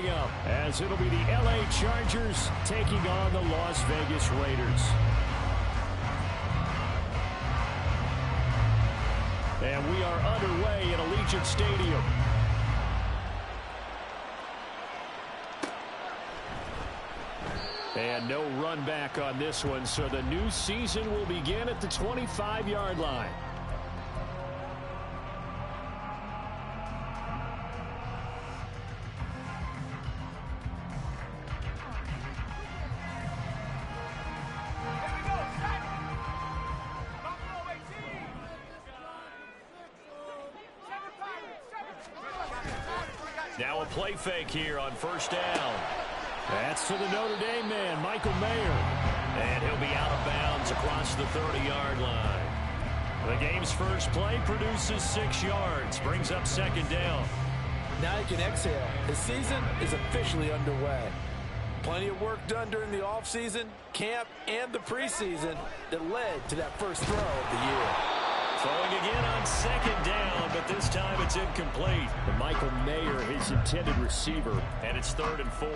coming up as it'll be the LA Chargers taking on the Las Vegas Raiders. And we are underway at Allegiant Stadium. And no run back on this one, so the new season will begin at the 25-yard line. Now a play fake here on first down. That's to the Notre Dame man, Michael Mayer. And he'll be out of bounds across the 30-yard line. The game's first play produces 6 yards, brings up second down. Now you can exhale. The season is officially underway. Plenty of work done during the offseason, camp, and the preseason that led to that first throw of the year. Throwing again on second down, but this time it's incomplete. And Michael Mayer, his intended receiver, and it's 3rd and 4.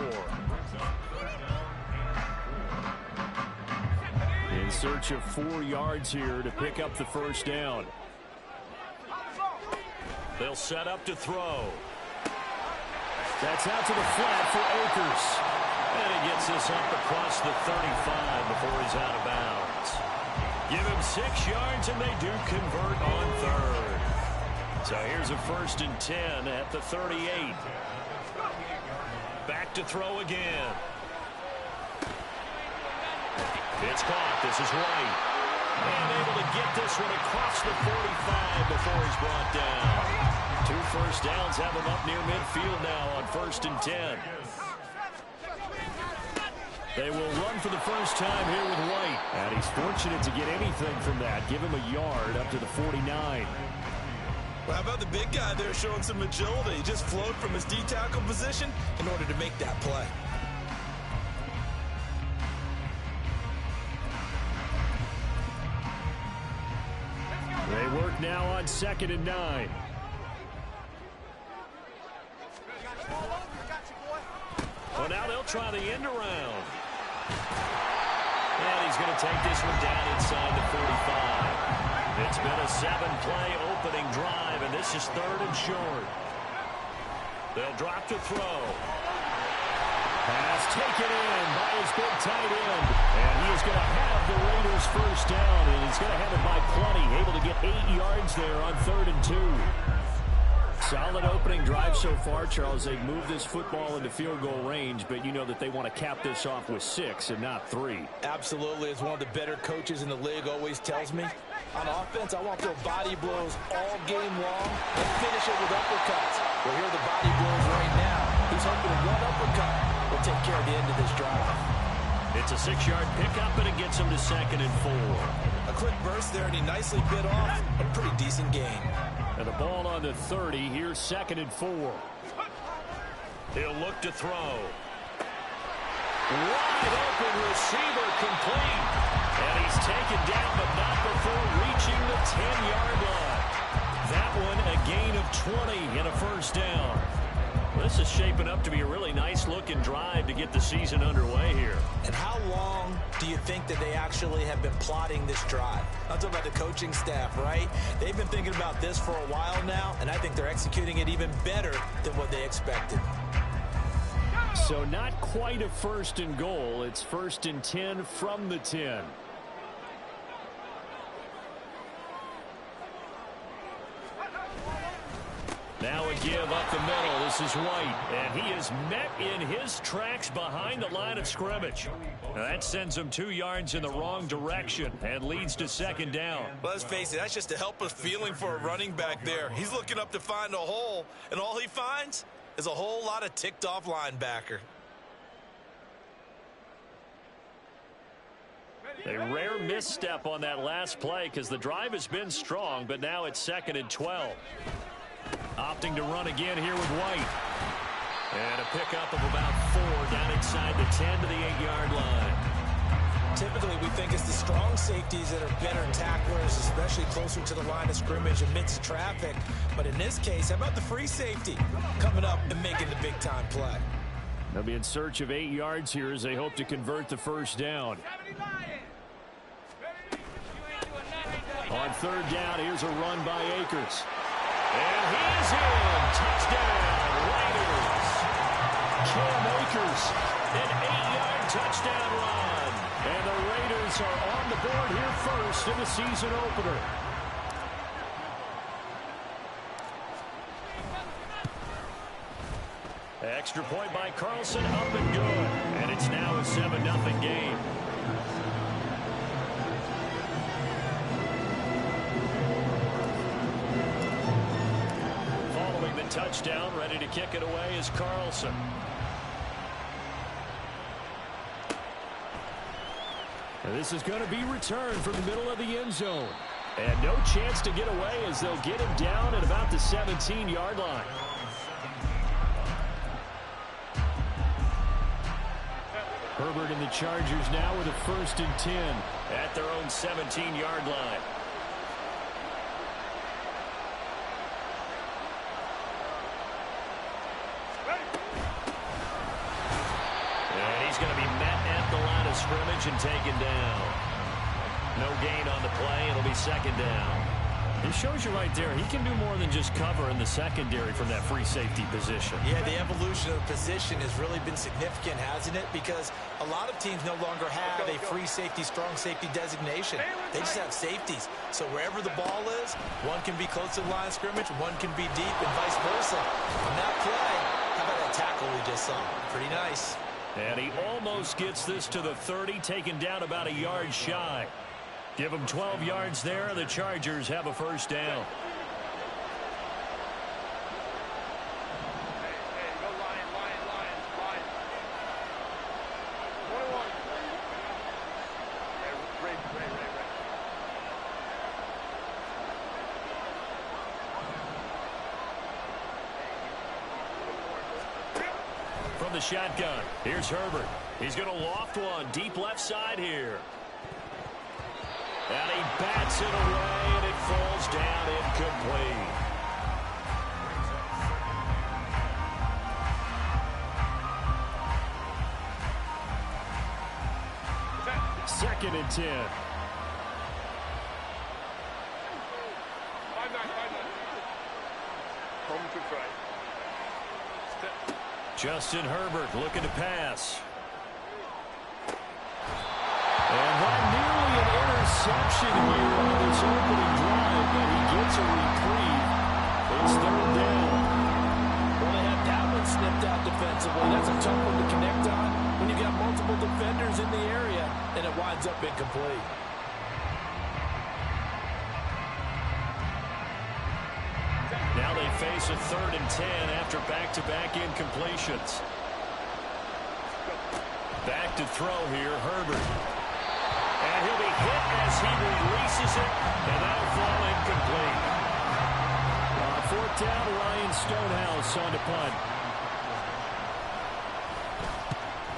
In search of 4 yards here to pick up the first down. They'll set up to throw. That's out to the flat for Akers. And he gets this up across the 35 before he's out of bounds. Give him 6 yards, and they do convert on 3rd. So here's a 1st and 10 at the 38. Back to throw again. It's caught. This is White. And able to get this one across the 45 before he's brought down. 2 first downs have him up near midfield now on 1st and 10. They will run for the first time here with White. And he's fortunate to get anything from that. Give him a yard up to the 49. Well, how about the big guy there showing some agility? He just flowed from his D-tackle position in order to make that play. They work now on 2nd and 9. Well, now they'll try the end around. And he's going to take this one down inside the 45. It's been a 7-play opening drive, and this is 3rd and short. They'll drop to throw. Pass taken in by his big tight end. And he is going to have the Raiders first down, and he's going to have it by plenty. Able to get 8 yards there on 3rd and 2. Solid opening drive so far, Charles. They've moved this football into field goal range, but you know that they want to cap this off with 6 and not 3. Absolutely. As one of the better coaches in the league always tells me, on offense, I want to throw body blows all game long and finish it with uppercuts. Well, here are the body blows right now. He's hoping one uppercut will take care of the end of this drive. It's a 6-yard pickup, and it gets him to 2nd and 4. A quick burst there, and he nicely bit off a pretty decent gain. And the ball on the 30. Here's 2nd and 4. He'll look to throw. Wide open receiver complete. And he's taken down, but not before reaching the 10-yard line. That one a gain of 20 and a first down. This is shaping up to be a really nice-looking drive to get the season underway here. And how long do you think that they actually have been plotting this drive? I'm talking about the coaching staff, right? They've been thinking about this for a while now, and I think they're executing it even better than what they expected. So not quite a 1st and goal. It's 1st and 10 from the 10. Now a give up the middle. This is White. And he is met in his tracks behind the line of scrimmage. Now that sends him 2 yards in the wrong direction and leads to 2nd down. Well, let's face it, that's just a helpless feeling for a running back there. He's looking up to find a hole, and all he finds is a whole lot of ticked-off linebacker. A rare misstep on that last play because the drive has been strong, but now it's 2nd and 12. Opting to run again here with White. And a pickup of about 4 down inside the 10 to the 8-yard line. Typically, we think it's the strong safeties that are better tacklers, especially closer to the line of scrimmage amidst traffic. But in this case, how about the free safety coming up and making the big-time play? They'll be in search of 8 yards here as they hope to convert the first down. On third down, here's a run by Akers. And he's in. Touchdown, Raiders. Cam Akers, an 8-yard touchdown run. And the Raiders are on the board here first in the season opener. Extra point by Carlson, up and good. And it's now a 7-0 game. Following the touchdown, ready to kick it away is Carlson. And this is going to be returned from the middle of the end zone. And no chance to get away as they'll get him down at about the 17-yard line. Herbert and the Chargers now with a 1st and 10 at their own 17-yard line. And he's going to be met at the line of scrimmage and taken down. No gain on the play. It'll be 2nd down. It shows you right there, he can do more than just cover in the secondary from that free safety position. Yeah, the evolution of the position has really been significant, hasn't it? Because a lot of teams no longer have a free safety, strong safety designation. They just have safeties. So wherever the ball is, one can be close to the line of scrimmage, one can be deep, and vice versa. On that play, how about that tackle we just saw? Pretty nice. And he almost gets this to the 30, taken down about a yard shy. Give them 12 yards there. The Chargers have a 1st down. From the shotgun, here's Herbert. He's going to loft one deep left side here. And he bats it away, and it falls down incomplete. Second and 10. Justin Herbert looking to pass. And that nearly an interception here on this opening drive, but he gets a reprieve. It's 3rd down. Well, they had that one snipped out defensively. That's a tough one to connect on when you've got multiple defenders in the area, and it winds up incomplete. Now they face a 3rd and 10 after back-to-back incompletions. Back to throw here, Herbert. And he'll be hit as he releases it, and that'll fall incomplete. 4th down, Ryan Stonehouse on the punt.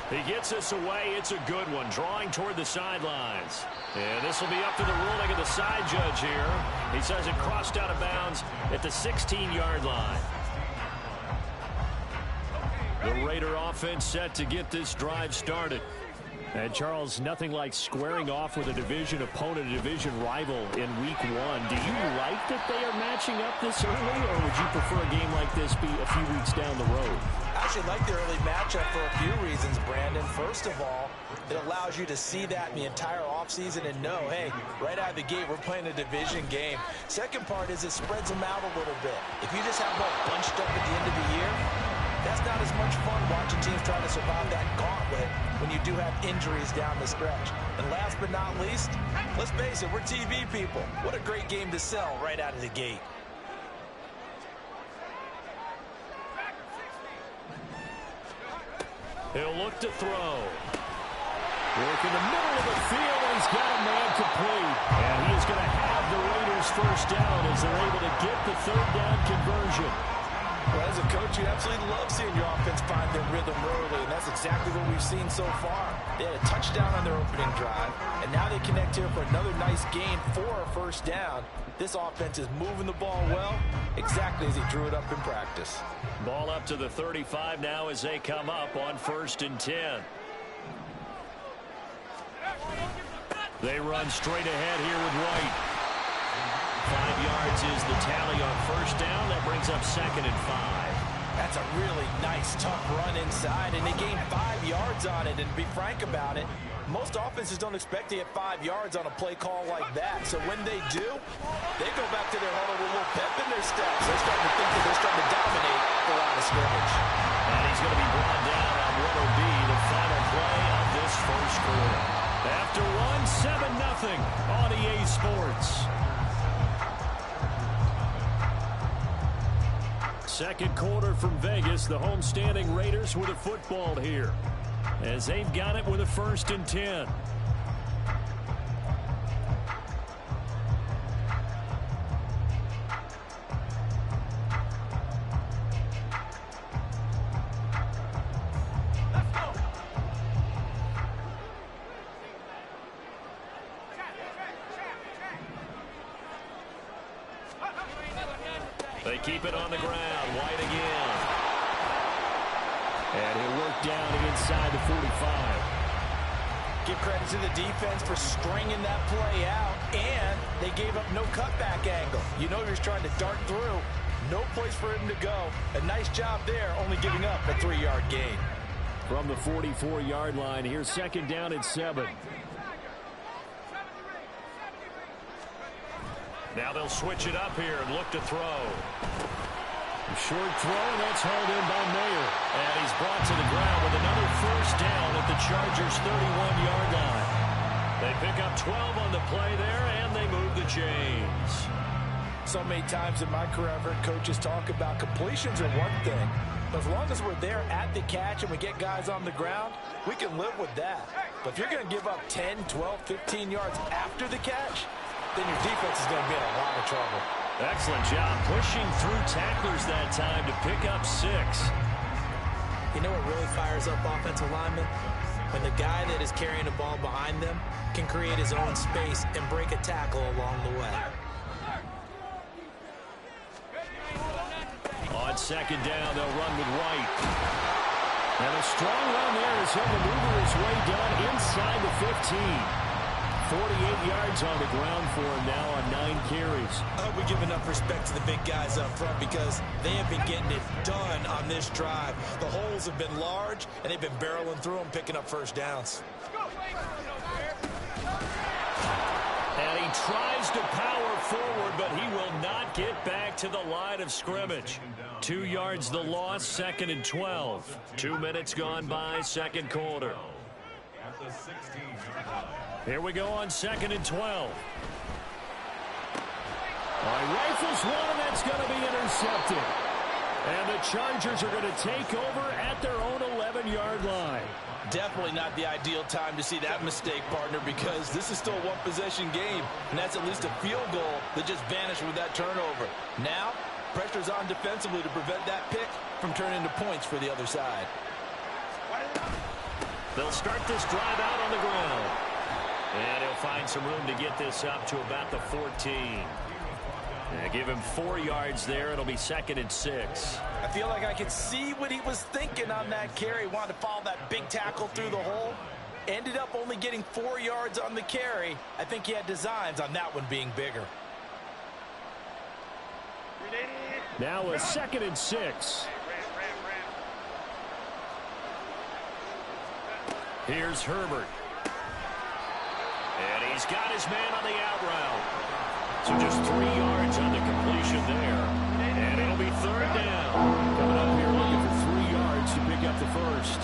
He gets this away. It's a good one, drawing toward the sidelines. And this will be up to the ruling of the side judge here. He says it crossed out of bounds at the 16-yard line. The Raider offense set to get this drive started. And, Charles, nothing like squaring off with a division opponent, a division rival in Week 1. Do you like that they are matching up this early, or would you prefer a game like this be a few weeks down the road? I actually like the early matchup for a few reasons, Brandon. First of all, it allows you to see that in the entire offseason and know, hey, right out of the gate, we're playing a division game. Second part is it spreads them out a little bit. If you just have them all bunched up at the end of the year, that's not as much fun watching teams trying to survive that gauntlet when you do have injuries down the stretch. And last but not least, let's face it, we're TV people. What a great game to sell right out of the gate. He'll look to throw. Work in the middle of the field, and he's got a man complete. And he is going to have the Raiders 1st down as they're able to get the 3rd down conversion. Well, as a coach, you absolutely love seeing your offense find their rhythm early, and that's exactly what we've seen so far. They had a touchdown on their opening drive, and now they connect here for another nice gain for a first down. This offense is moving the ball well, exactly as he drew it up in practice. Ball up to the 35 now as they come up on 1st and 10. They run straight ahead here with White. 5 yards is the tally on first down. That brings up 2nd and 5. That's a really nice, tough run inside, and they gained 5 yards on it. And to be frank about it, most offenses don't expect to get 5 yards on a play call like that. So when they do, they go back to their huddle with a little pep in their steps. They're starting to think that they're starting to dominate the line of scrimmage. And he's going to be brought down on what will be the final play of this first quarter. After one, 7-0 on EA Sports. Second quarter from Vegas. The homestanding Raiders with a football here, as they've got it with a 1st and 10. They keep it on the ground. White again. And he'll work down inside the 45. Give credit to the defense for stringing that play out, and they gave up no cutback angle. You know, he was trying to dart through. No place for him to go. A nice job there, only giving up a 3-yard gain. From the 44-yard line, here's 2nd down and 7. Now they'll switch it up here and look to throw. Short throw, and that's hauled in by Mayer. And he's brought to the ground with another first down at the Chargers' 31-yard line. They pick up 12 on the play there, and they move the chains. So many times in my career, I've heard coaches talk about completions are one thing, but as long as we're there at the catch and we get guys on the ground, we can live with that. But if you're going to give up 10, 12, 15 yards after the catch, then your defense is going to be in a lot of trouble. Excellent job pushing through tacklers that time to pick up 6. You know what really fires up offensive linemen? When the guy that is carrying the ball behind them can create his own space and break a tackle along the way. On 2nd down, they'll run with White. And a strong run there as he'll maneuver his way down inside the 15. 48 yards on the ground for him now on 9 carries. I hope we give enough respect to the big guys up front because they have been getting it done on this drive. The holes have been large, and they've been barreling through them, picking up first downs. And he tries to power forward, but he will not get back to the line of scrimmage. 2 yards the loss, 2nd and 12. 2 minutes gone by, second quarter. Here we go on 2nd and 12. Rifles one, and that's going to be intercepted. And the Chargers are going to take over at their own 11-yard line. Definitely not the ideal time to see that mistake, partner, because this is still a one-possession game, and that's at least a field goal that just vanished with that turnover. Now, pressure's on defensively to prevent that pick from turning into points for the other side. They'll start this drive out on the ground. And he'll find some room to get this up to about the 14. Give him 4 yards there. It'll be 2nd and 6. I feel like I could see what he was thinking on that carry. Wanted to follow that big tackle through the hole. Ended up only getting 4 yards on the carry. I think he had designs on that one being bigger. Now a 2nd and 6. Here's Herbert. And he's got his man on the out route. So just 3 yards on the completion there. And it'll be 3rd down. Coming up here looking for 3 yards to pick up the first.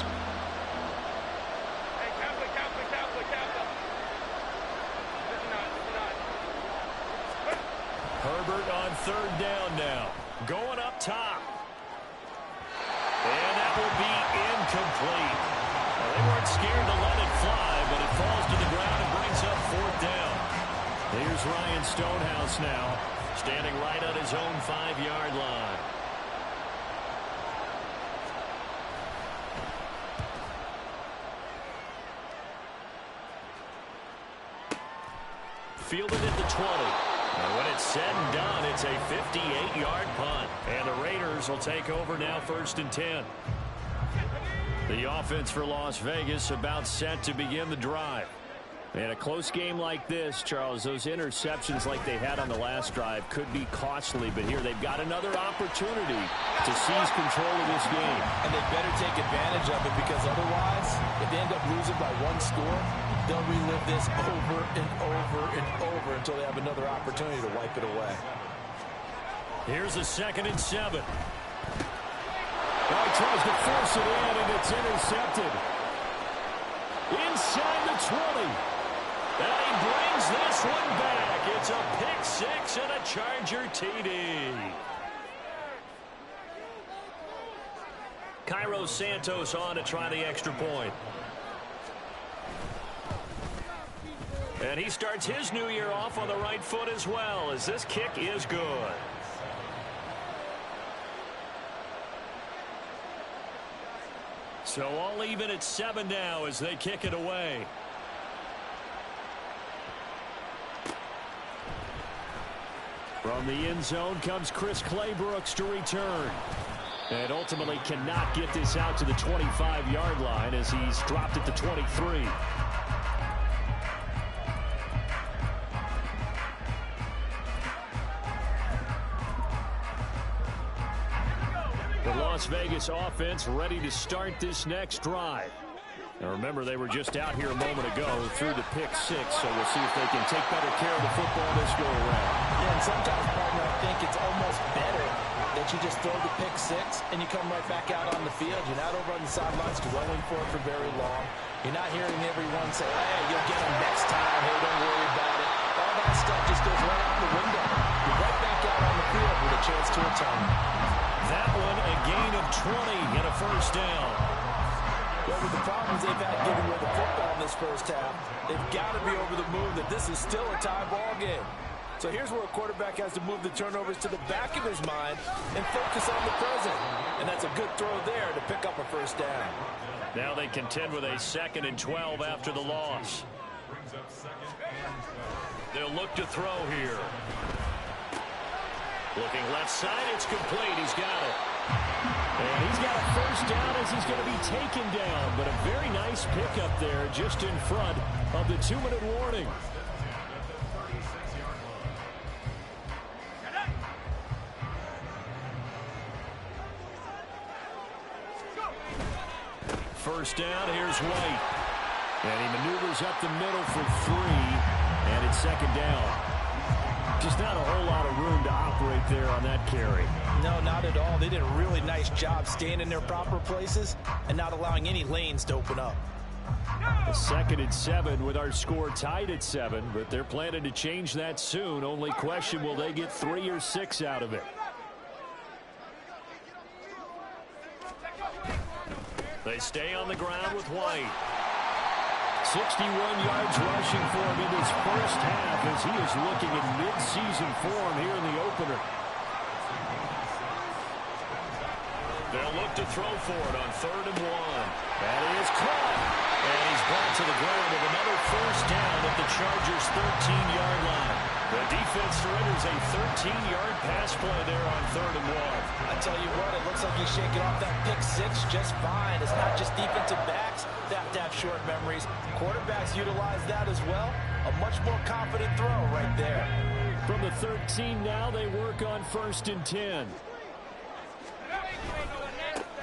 Herbert on 3rd down now. Going up top. And that will be incomplete. Well, they weren't scared to let it fly, but it falls to the ground and brings up 4th down. Here's Ryan Stonehouse now, standing right on his own 5-yard line. fielded at the 20. And when it's said and done, it's a 58-yard punt. And the Raiders will take over now, 1st and 10. The offense for Las Vegas about set to begin the drive. And a close game like this, Charles, those interceptions like they had on the last drive could be costly. But here they've got another opportunity to seize control of this game. And they better take advantage of it, because otherwise, if they end up losing by 1 score, they'll relive this over and over and over until they have another opportunity to wipe it away. Here's a 2nd and 7. He tries to force it in, and it's intercepted. Inside the 20. And he brings this one back. It's a pick 6 and a Charger TD. Cairo Santos on to try the extra point. And he starts his new year off on the right foot as well, as this kick is good. So all even at 7 now as they kick it away. From the end zone comes Chris Claybrooks to return. And ultimately cannot get this out to the 25-yard line as he's dropped at the 23. The Las Vegas offense ready to start this next drive. And remember, they were just out here a moment ago through the pick 6, so we'll see if they can take better care of the football this go around. Yeah, and sometimes, partner, I think it's almost better that you just throw the pick 6 and you come right back out on the field. You're not over on the sidelines dwelling for it for very long. You're not hearing everyone say, hey, you'll get them next time. Hey, don't worry about it. All that stuff just goes right out the window. You're right back out on the field with a chance to return. That one, a gain of 20 and a 1st down. Well, with the problems they've had getting rid of the football in this first half, they've got to be over the moon that this is still a tie ball game. So here's where a quarterback has to move the turnovers to the back of his mind and focus on the present. And that's a good throw there to pick up a 1st down. Now they contend with a 2nd and 12 after the loss. They'll look to throw here. Looking left side, it's complete. He's got it. And he's got a 1st down as he's going to be taken down. But a very nice pickup there just in front of the 2-minute warning. First down, here's White. And he maneuvers up the middle for 3. And it's 2nd down. Just not a whole lot of room to operate there on that carry. No, not at all. They did a really nice job staying in their proper places and not allowing any lanes to open up. A 2nd and 7 with our score tied at 7, but they're planning to change that soon. Only question, will they get 3 or 6 out of it? They stay on the ground with White. 61 yards rushing for him in his first half as he is looking in mid-season form here in the opener. They'll look to throw for it on 3rd and 1. That is caught. And he's brought to the ground with another 1st down at the Chargers' 13-yard line. The defense surrenders a 13-yard pass play there on 3rd and 1. I tell you what, it looks like he's shaking off that pick 6 just fine. It's not just defensive backs that have to have short memories. Quarterbacks utilize that as well. A much more confident throw right there. From the 13 now, they work on 1st and 10.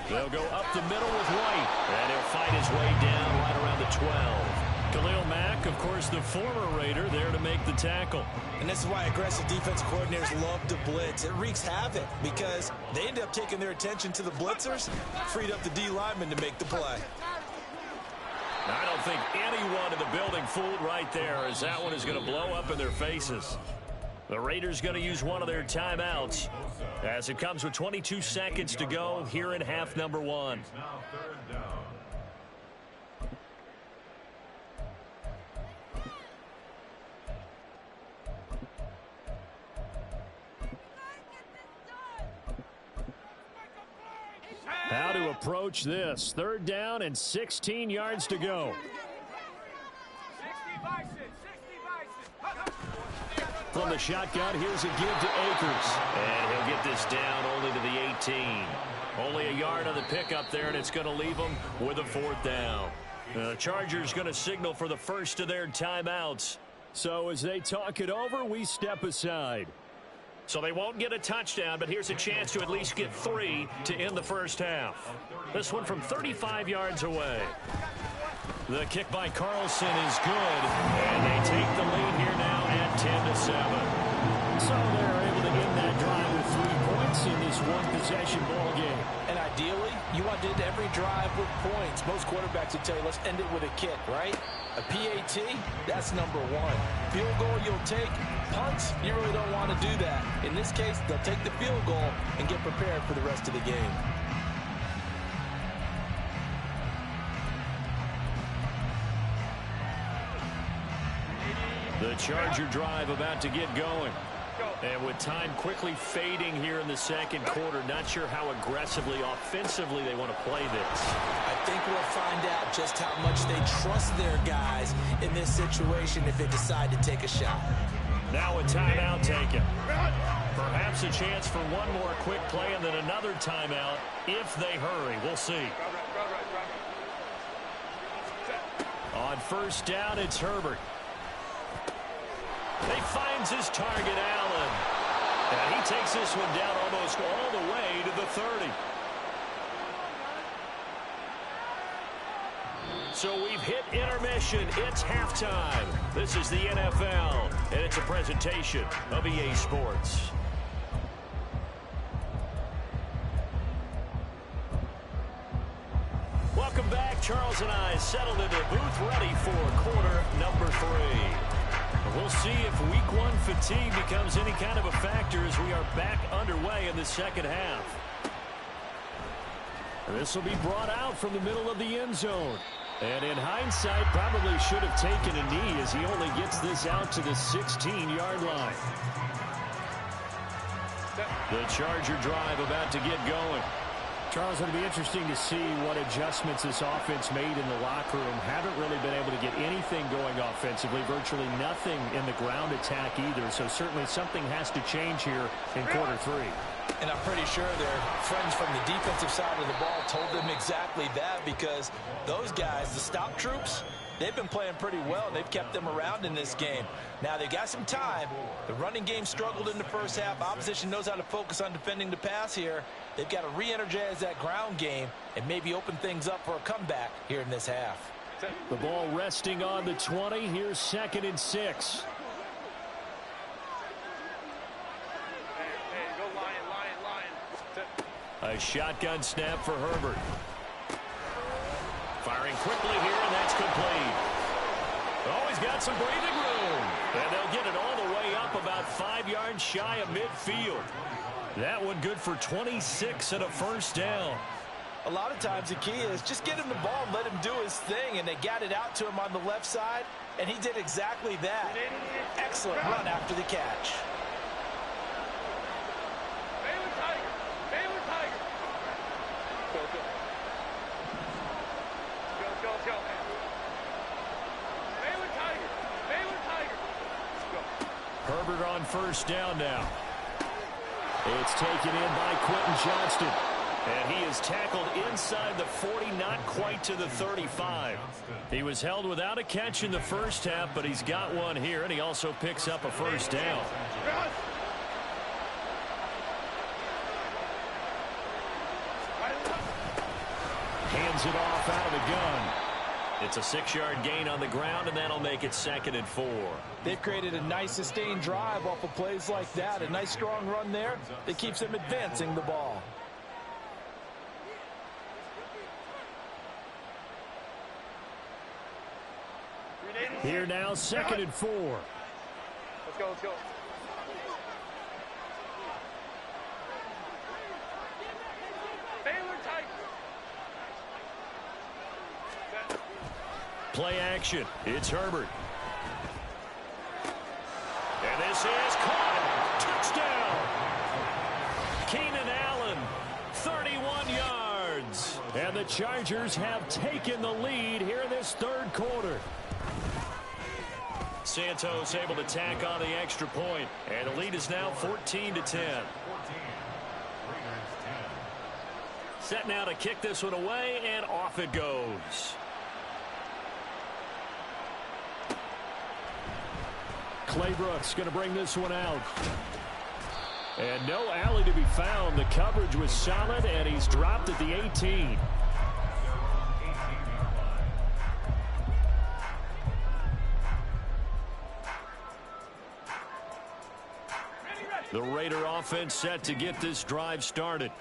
They'll go up the middle with White. And he'll fight his way down right around the 12. Khalil Mack, of course, the former Raider, there to make the tackle. And this is why aggressive defensive coordinators love to blitz. It wreaks havoc because they end up taking their attention to the blitzers, freed up the D lineman to make the play. I don't think anyone in the building fooled right there, as that one is going to blow up in their faces. The Raiders going to use one of their timeouts as it comes with 22 seconds to go here in half number 1. How to approach this. 3rd down and 16 yards to go. 60 Bison, 60 Bison. From the shotgun, here's a give to Akers. And he'll get this down only to the 18. Only a yard on the pickup there, and it's going to leave them with a 4th down. The Chargers going to signal for the first of their timeouts. So as they talk it over, we step aside. So they won't get a touchdown, but here's a chance to at least get 3 to end the first half. This one from 35 yards away. The kick by Carlson is good, and they take the lead here now at 10-7. So they're able to end that drive with 3 points in this one-possession ball game. And ideally, you want to end every drive with points. Most quarterbacks would tell you, let's end it with a kick, right? A PAT, that's number 1. Field goal you'll take. Punts, you really don't want to do that. In this case, they'll take the field goal and get prepared for the rest of the game. The Charger drive about to get going. And with time quickly fading here in the second quarter, not sure how aggressively, offensively they want to play this. I think we'll find out just how much they trust their guys in this situation if they decide to take a shot. Now a timeout taken. Perhaps a chance for one more quick play and then another timeout if they hurry. We'll see. On first down, it's Herbert. He finds his target, Allen. And he takes this one down almost all the way to the 30. So we've hit intermission. It's halftime. This is the NFL, and it's a presentation of EA Sports. Welcome back. Charles and I settled into the booth ready for quarter number 3. We'll see if week 1 fatigue becomes any kind of a factor as we are back underway in the second half. This will be brought out from the middle of the end zone. And in hindsight, probably should have taken a knee as he only gets this out to the 16-yard line. The Charger drive about to get going. Charles, it'll be interesting to see what adjustments this offense made in the locker room. Haven't really been able to get anything going offensively, virtually nothing in the ground attack either. So certainly something has to change here in quarter 3. And I'm pretty sure their friends from the defensive side of the ball told them exactly that, because those guys, the stop troops, they've been playing pretty well. They've kept them around in this game. Now, they got some time. The running game struggled in the first half. Opposition knows how to focus on defending the pass here. They've got to re-energize that ground game and maybe open things up for a comeback here in this half. The ball resting on the 20. Here's 2nd and 6. A shotgun snap for Herbert. Firing quickly here, and that's complete. Oh, he's got some breathing room. And they'll get it all the way up about 5 yards shy of midfield. That one good for 26 and a first down. A lot of times the key is just get him the ball and let him do his thing, and they got it out to him on the left side, and he did exactly that. Excellent run after the catch. Herbert on first down now. It's taken in by Quentin Johnston. And he is tackled inside the 40, not quite to the 35. He was held without a catch in the first half, but he's got one here, and he also picks up a first down. Hands it off out of the gun. It's a 6-yard gain on the ground, and that'll make it 2nd and 4. They've created a nice sustained drive off of plays like that. A nice strong run there that keeps them advancing the ball. Here now, 2nd and 4. Let's go, let's go. Play action. It's Herbert. And this is caught. Touchdown. Keenan Allen, 31 yards. And the Chargers have taken the lead here in this third quarter. Santos able to tack on the extra point, and the lead is now 14-10. Set now to kick this one away, and off it goes. Claybrooks going to bring this one out. And no alley to be found. The coverage was solid, and he's dropped at the 18. The Raider offense set to get this drive started.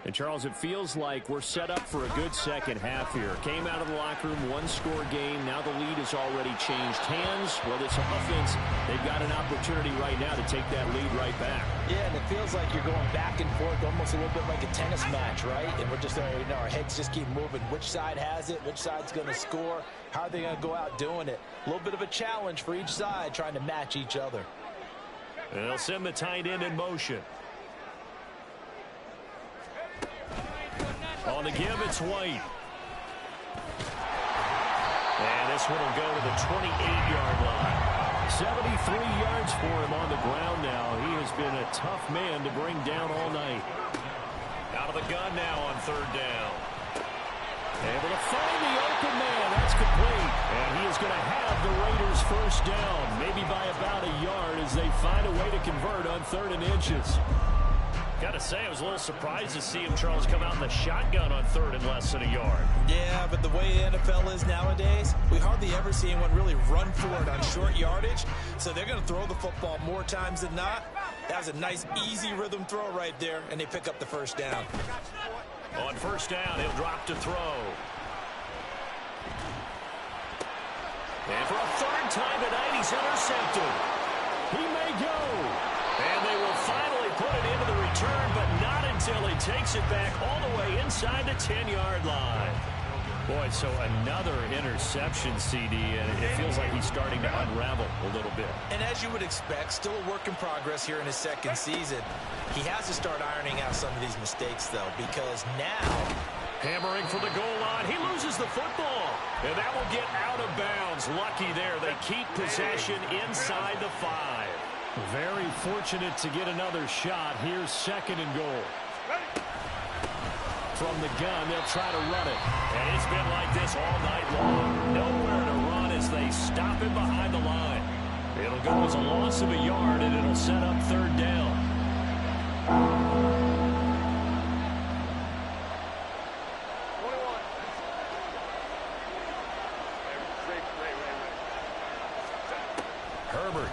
And, Charles, it feels like we're set up for a good second half here. Came out of the locker room, one-score game. Now the lead has already changed hands. Well, this offense, they've got an opportunity right now to take that lead right back. Yeah, and it feels like you're going back and forth, almost a little bit like a tennis match, right? And we're just, our heads just keep moving. Which side has it? Which side's going to score? How are they going to go out doing it? A little bit of a challenge for each side, trying to match each other. And they'll send the tight end in motion. On the give, it's White. And this one will go to the 28-yard line. 73 yards for him on the ground now. He has been a tough man to bring down all night. Out of the gun now on third down. Able to find the open man. That's complete. And he is going to have the Raiders first down, maybe by about a yard as they find a way to convert on 3rd and inches. Got to say, I was a little surprised to see him, Charles, come out in the shotgun on 3rd and less than a yard. Yeah, but the way the NFL is nowadays, we hardly ever see anyone really run for it on short yardage. So they're going to throw the football more times than not. That was a nice, easy rhythm throw right there, and they pick up the first down. On first down, he'll drop to throw. And for a 3rd time tonight, he's intercepted. He may go. And they will finally put it into the return, but not until he takes it back all the way inside the 10-yard line. Boy, so another interception, CD, and it feels like he's starting to unravel a little bit. And as you would expect, still a work in progress here in his 2nd season. He has to start ironing out some of these mistakes, though, because now... Hammering for the goal line. He loses the football. And that will get out of bounds. Lucky there. They keep possession inside the 5. Very fortunate to get another shot. Here's 2nd and goal. From the gun, they'll try to run it. And it's been like this all night long. Nowhere to run as they stop him behind the line. It'll go as a loss of a yard, and it'll set up 3rd down. Herbert.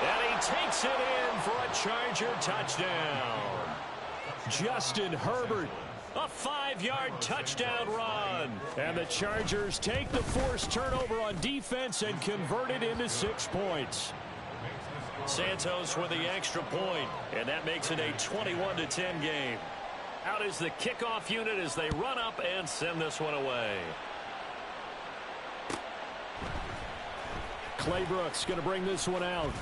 And he takes it in for a Charger touchdown. Justin Herbert, a 5-yard touchdown run. And the Chargers take the forced turnover on defense and convert it into 6 points. Santos with the extra point, and that makes it a 21-10 game. Out is the kickoff unit as they run up and send this one away. Claybrooks going to bring this one out.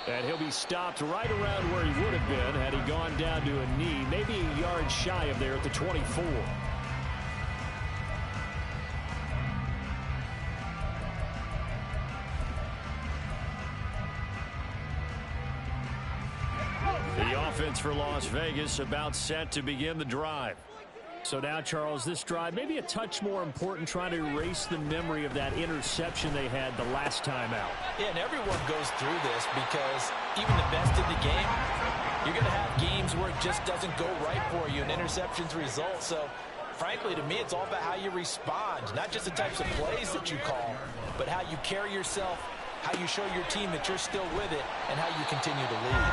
And he'll be stopped right around where he would have been had he gone down to a knee, maybe a yard shy of there at the 24. The offense for Las Vegas about set to begin the drive. So now, Charles, this drive maybe a touch more important, trying to erase the memory of that interception they had the last time out. Yeah, and everyone goes through this because even the best in the game, you're going to have games where it just doesn't go right for you and interceptions result. So, frankly, to me, it's all about how you respond, not just the types of plays that you call, but how you carry yourself, how you show your team that you're still with it, and how you continue to lead.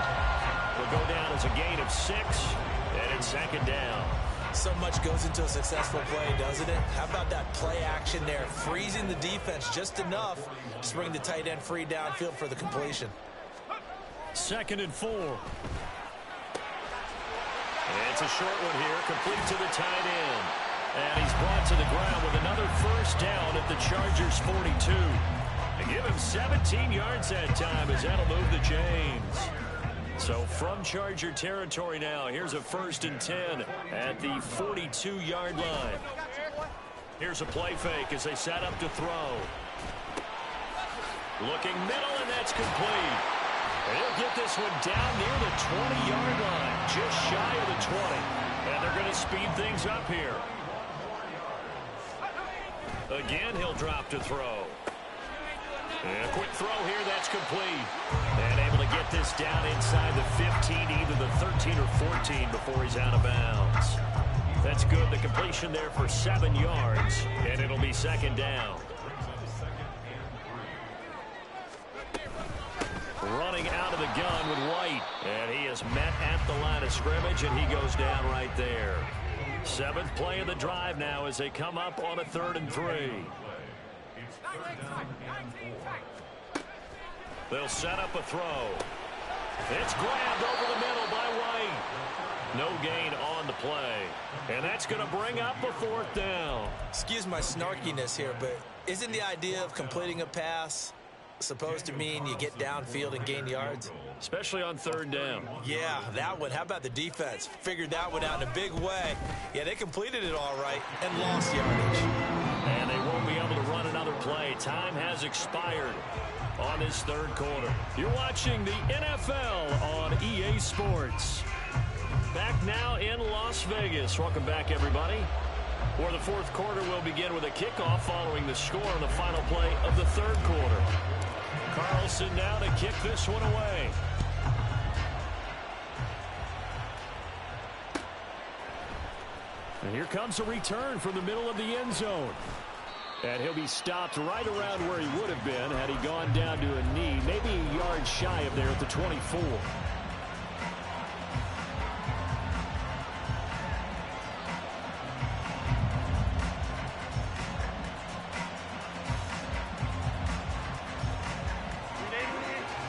Will go down as a gain of 6, and it's 2nd down. So much goes into a successful play, doesn't it? How about that play action there, freezing the defense just enough to bring the tight end free downfield for the completion. 2nd and 4. And it's a short one here, complete to the tight end. And he's brought to the ground with another first down at the Chargers' 42. And give him 17 yards that time as that'll move the chains. So from Charger territory now, here's a 1st and 10 at the 42-yard line. Here's a play fake as they set up to throw. Looking middle, and that's complete. And he'll get this one down near the 20-yard line, just shy of the 20. And they're going to speed things up here. Again, he'll drop to throw. And a quick throw here, that's complete. And able to get this down inside the 15, either the 13 or 14 before he's out of bounds. That's good. The completion there for 7 yards, and it'll be second down. Running out of the gun with White, and he is met at the line of scrimmage, and he goes down right there. 7th play of the drive now as they come up on a 3rd and 3. They'll set up a throw. It's grabbed over the middle by White. No gain on the play. And that's going to bring up a 4th down. Excuse my snarkiness here, but isn't the idea of completing a pass supposed to mean you get downfield and gain yards? Especially on 3rd down. Yeah, that one. How about the defense? Figured that one out in a big way. Yeah, they completed it all right and lost yardage. And they won't be able to run another play. Time has expired on this 3rd quarter. You're watching the NFL on EA Sports. Back now in Las Vegas. Welcome back, everybody. For the 4th quarter, we'll begin with a kickoff following the score on the final play of the 3rd quarter. Carlson now to kick this one away. And here comes a return from the middle of the end zone. And he'll be stopped right around where he would have been had he gone down to a knee, maybe a yard shy of there at the 24.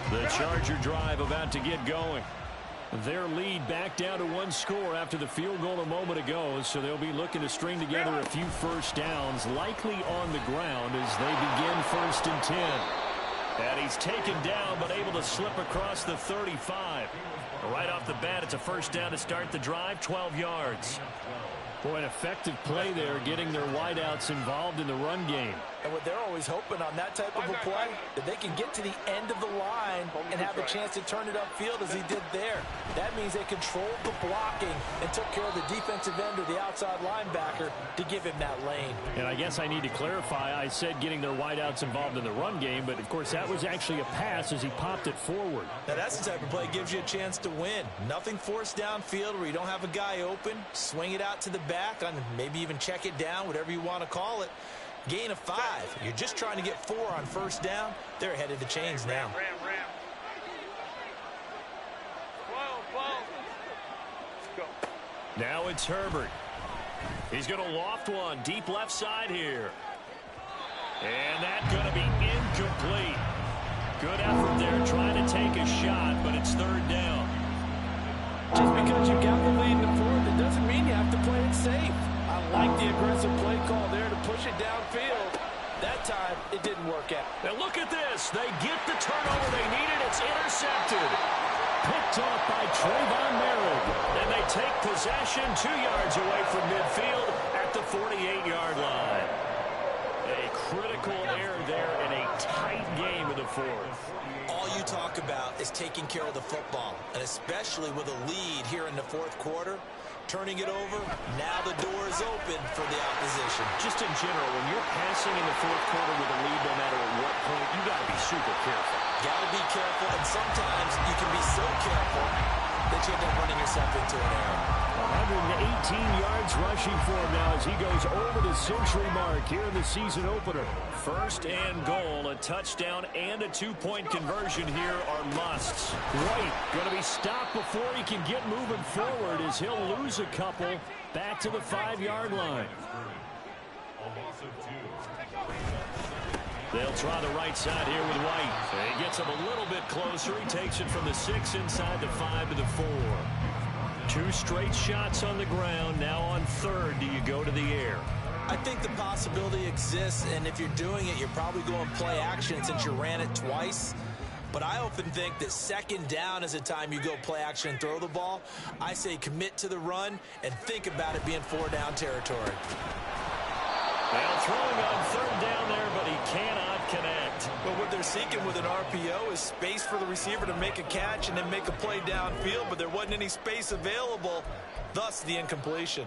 The Charger drive about to get going. Their lead back down to 1 score after the field goal a moment ago, so they'll be looking to string together a few first downs, likely on the ground as they begin 1st and 10. And he's taken down but able to slip across the 35. Right off the bat, it's a 1st down to start the drive, 12 yards. Boy, an effective play there, getting their wideouts involved in the run game. And what they're always hoping on that type of a play, that they can get to the end of the line and have a chance to turn it upfield as he did there. That means they controlled the blocking and took care of the defensive end or the outside linebacker to give him that lane. And I guess I need to clarify, I said getting their wideouts involved in the run game, but of course that was actually a pass as he popped it forward. Now that's the type of play that gives you a chance to win. Nothing forced downfield where you don't have a guy open. Swing it out to the back, and maybe even check it down, whatever you want to call it. Gain of 5. You're just trying to get 4 on 1st down. They're ahead of the chains now. Now it's Herbert. He's going to loft one deep left side here. And that's going to be incomplete. Good effort there trying to take a shot, but it's 3rd down. Just because you got the lead in the 4th, it doesn't mean you have to play it safe. I like the aggressive play call there to push it downfield. That time, it didn't work out. Now look at this. They get the turnover they needed. It's intercepted. Picked off by Trayvon Merritt. And they take possession 2 yards away from midfield at the 48-yard line. A critical error there in a tight game of the 4th. All you talk about is taking care of the football, and especially with a lead here in the 4th quarter. Turning it over, now the door is open for the opposition. Just in general, when you're passing in the 4th quarter with a lead, no matter at what point, you got to be super careful. Got to be careful, and sometimes you can be so careful that you end up running yourself into an error. 118 yards rushing for him now as he goes over the century mark here in the season opener. 1st and goal, a touchdown and a 2-point conversion here are musts. White going to be stopped before he can get moving forward as he'll lose a couple back to the 5-yard line. They'll try the right side here with White. He gets him a little bit closer. He takes it from the 6 inside the 5 to the 4. 2 straight shots on the ground. Now on 3rd, do you go to the air? I think the possibility exists, and if you're doing it, you're probably going play action since you ran it twice. But I often think that 2nd down is the time you go play action and throw the ball. I say commit to the run and think about it being 4-down territory. Well, throwing on third down there, but he cannot connect. But what they're seeking with an RPO is space for the receiver to make a catch and then make a play downfield, but there wasn't any space available, thus the incompletion.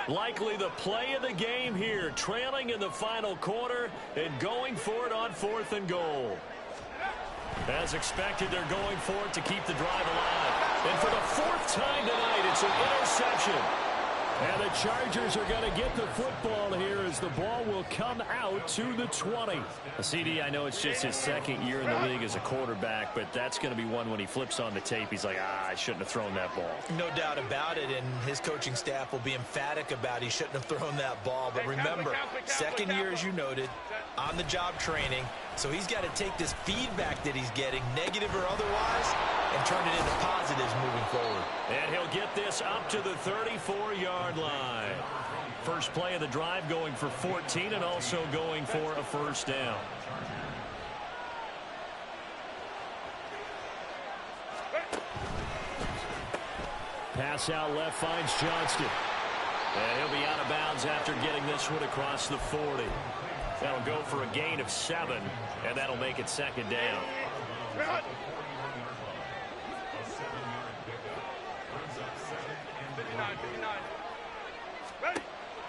Likely the play of the game here, trailing in the final quarter and going for it on 4th and goal. As expected, they're going for it to keep the drive alive. And for the 4th time tonight, it's an interception. And the Chargers are going to get the football here as the ball will come out to the 20. CD, I know it's just his 2nd year in the league as a quarterback, but that's going to be one when he flips on the tape. He's like, I shouldn't have thrown that ball. No doubt about it, and his coaching staff will be emphatic about he shouldn't have thrown that ball. But remember, 2nd year, as you noted, on-the-job training. So he's got to take this feedback that he's getting, negative or otherwise, and turn it into positives moving forward. And he'll get this up to the 34-yard line. First play of the drive going for 14 and also going for a first down. Pass out left finds Johnston. And he'll be out of bounds after getting this one across the 40. That'll go for a gain of 7, and that'll make it 2nd down.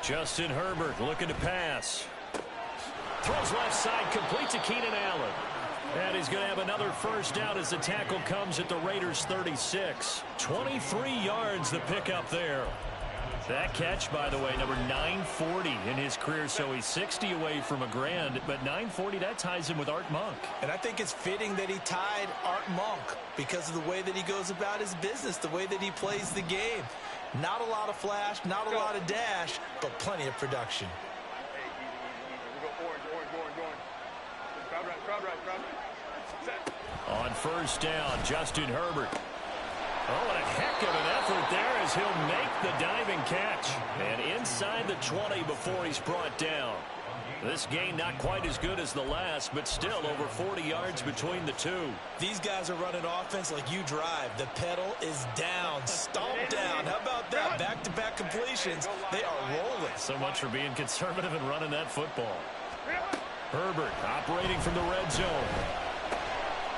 Justin Herbert looking to pass. Throws left side, complete to Keenan Allen. And he's going to have another first down as the tackle comes at the Raiders' 36. 23 yards the pickup there. That catch, by the way, number 940 in his career, so he's 60 away from a grand, but 940, that ties him with Art Monk. And I think it's fitting that he tied Art Monk because of the way that he goes about his business, the way that he plays the game. Not a lot of flash, not a lot of dash, but plenty of production. On first down, Justin Herbert. Oh, and a heck of an effort there as he'll make the diving catch. And inside the 20 before he's brought down. This gain not quite as good as the last, but still over 40 yards between the two. These guys are running offense like you drive. The pedal is down, stomped down. How about that? Back-to-back completions. They are rolling. So much for being conservative and running that football. Herbert operating from the red zone.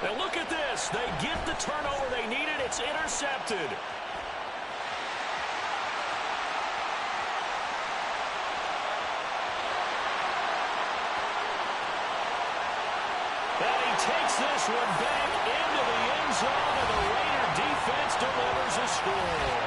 And look at this. They get the turnover they needed. It's intercepted. And he takes this one back into the end zone, and the Raider defense delivers a score.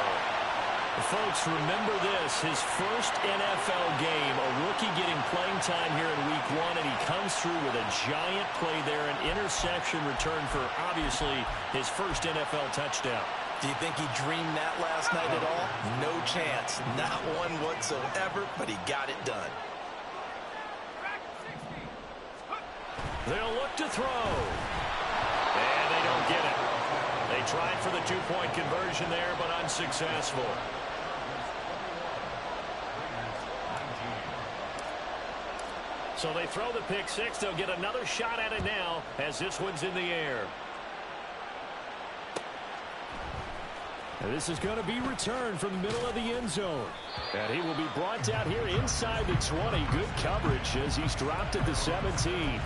Folks, remember this, his first NFL game, a rookie getting playing time here in week 1, and he comes through with a giant play there, an interception return for, obviously, his first NFL touchdown. Do you think he dreamed that last night at all? No chance. Not one whatsoever, but he got it done. They'll look to throw. And they don't get it. They tried for the 2-point conversion there, but unsuccessful. So they throw the pick six. They'll get another shot at it now as this one's in the air. And this is going to be returned from the middle of the end zone. And he will be brought down here inside the 20. Good coverage as he's dropped at the 17.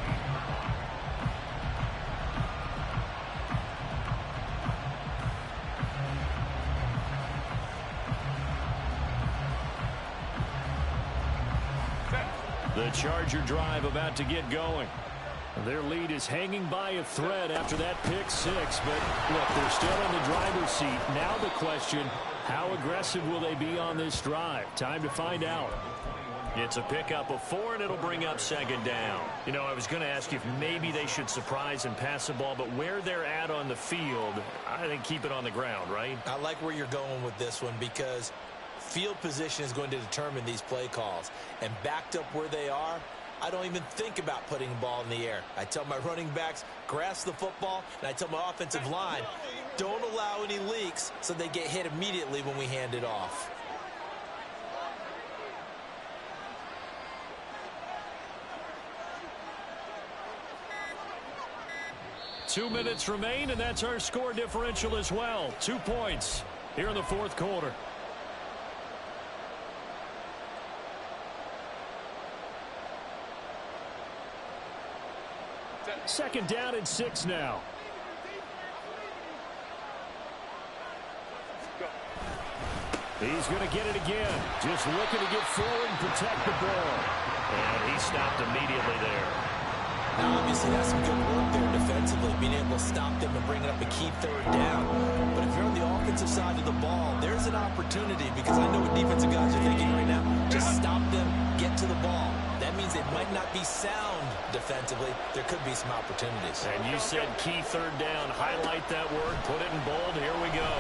The Charger drive about to get going. Their lead is hanging by a thread after that pick six, but look, they're still in the driver's seat. Now the question, how aggressive will they be on this drive? Time to find out. It's a pickup of 4, and it'll bring up 2nd down. You know, I was going to ask you if maybe they should surprise and pass the ball, but where they're at on the field, I think keep it on the ground, right? I like where you're going with this one because field position is going to determine these play calls. And backed up where they are, I don't even think about putting the ball in the air. I tell my running backs, grasp the football, and I tell my offensive line, don't allow any leaks so they get hit immediately when we hand it off. Two minutes remain, and that's our score differential as well. 2 points here in the 4th quarter. Second down and 6 now. He's going to get it again. Just looking to get forward and protect the ball. And he stopped immediately there. Now, obviously, that's some good work there defensively, being able to stop them and bringing up a key third down. But if you're on the offensive side of the ball, there's an opportunity, because I know what defensive guys are thinking right now. Just stop them, get to the ball. That means it might not be sound defensively. There could be some opportunities. And you said key third down. Highlight that word. Put it in bold. Here we go.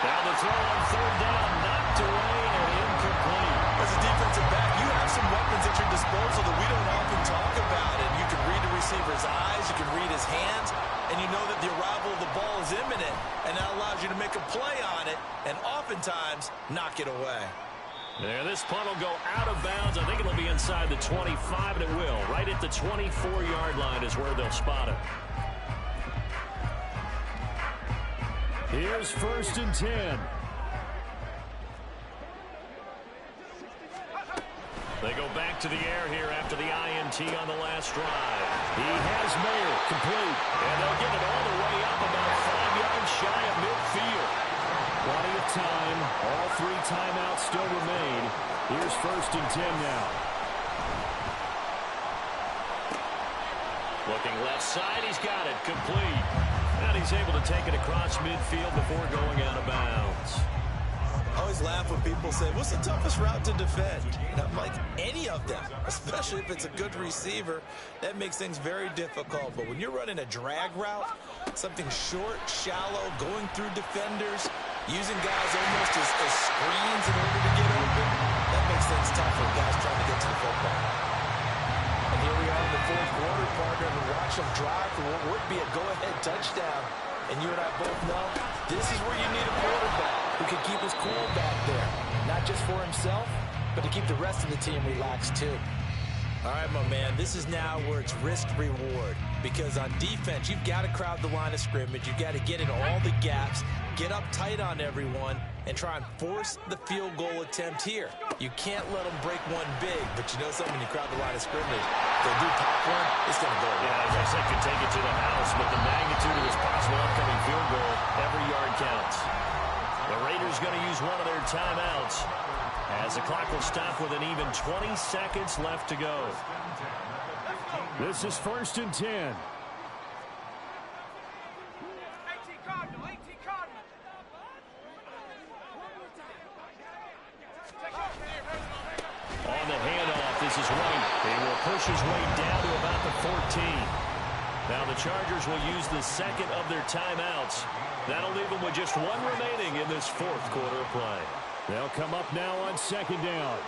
Now the throw on third down. Knocked away and incomplete. As a defensive back, you have some weapons at your disposal that we don't often talk about. And you can read the receiver's eyes. You can read his hands. And you know that the arrival of the ball is imminent. And that allows you to make a play on it. And oftentimes, knock it away. There, this punt will go out of bounds. I think it'll be inside the 25, and it will. Right at the 24-yard line is where they'll spot it. Here's 1st and 10. They go back to the air here after the INT on the last drive. He has Mayer complete, and they'll get it all the way up about 5 yards shy of midfield. Plenty of time. All 3 timeouts still remain. Here's 1st and 10 now. Looking left side, he's got it complete. And he's able to take it across midfield before going out of bounds. I always laugh when people say, what's the toughest route to defend? And I'm like, any of them, especially if it's a good receiver. That makes things very difficult. But when you're running a drag route, something short, shallow, going through defenders, using guys almost as screens in order to get open, that makes things tough for guys trying to get to the football. And here we are in the 4th quarter, partner, and watch them drive for what would be a go-ahead touchdown. And you and I both know this is where you need a quarterback who can keep his cool back there. Not just for himself, but to keep the rest of the team relaxed too. All right, my man, this is now where it's risk-reward. Because on defense, you've got to crowd the line of scrimmage. You've got to get into all the gaps, get up tight on everyone, and try and force the field goal attempt here. You can't let them break one big, but you know something, when you crowd the line of scrimmage, if they do pop one, it's going to go. Yeah, as I said, could take it to the house, but the magnitude of this possible upcoming field goal, every yard counts. The Raiders going to use one of their timeouts, as the clock will stop with an even 20 seconds left to go. This is 1st and 10. On the handoff, this is White. He will push his way down to about the 14. Now the Chargers will use the second of their timeouts. That'll leave them with just 1 remaining in this 4th quarter of play. They'll come up now on 2nd down.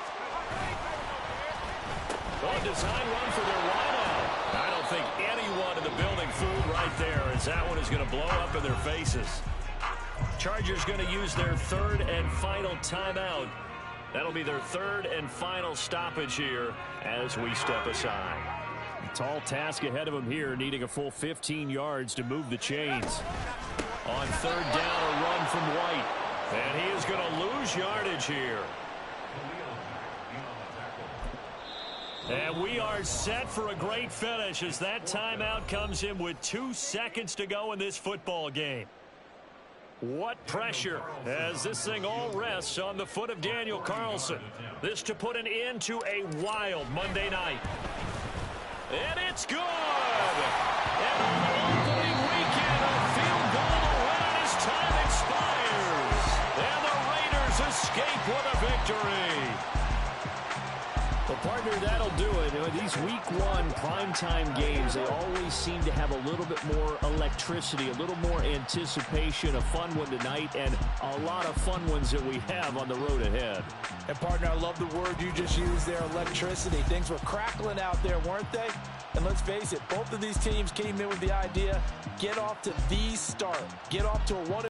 On design run for their wideout. I don't think anyone in the building fooled right there, as that one is going to blow up in their faces. Chargers going to use their 3rd and final timeout. That'll be their 3rd and final stoppage here as we step aside. A tall task ahead of them here, needing a full 15 yards to move the chains. On 3rd down, a run from White. And he is going to lose yardage here. And we are set for a great finish as that timeout comes in with 2 seconds to go in this football game. What pressure as this thing all rests on the foot of Daniel Carlson. This to put an end to a wild Monday night. And it's good! And on the opening weekend, a field goal to win it as time expires. And the Raiders escape with a victory. Well, partner, that'll do it. These Week 1 primetime games, they always seem to have a little bit more electricity, a little more anticipation. A fun one tonight, and a lot of fun ones that we have on the road ahead. And, partner, I love the word you just used there, electricity. Things were crackling out there, weren't they? And let's face it, both of these teams came in with the idea, get off to the start. Get off to a 1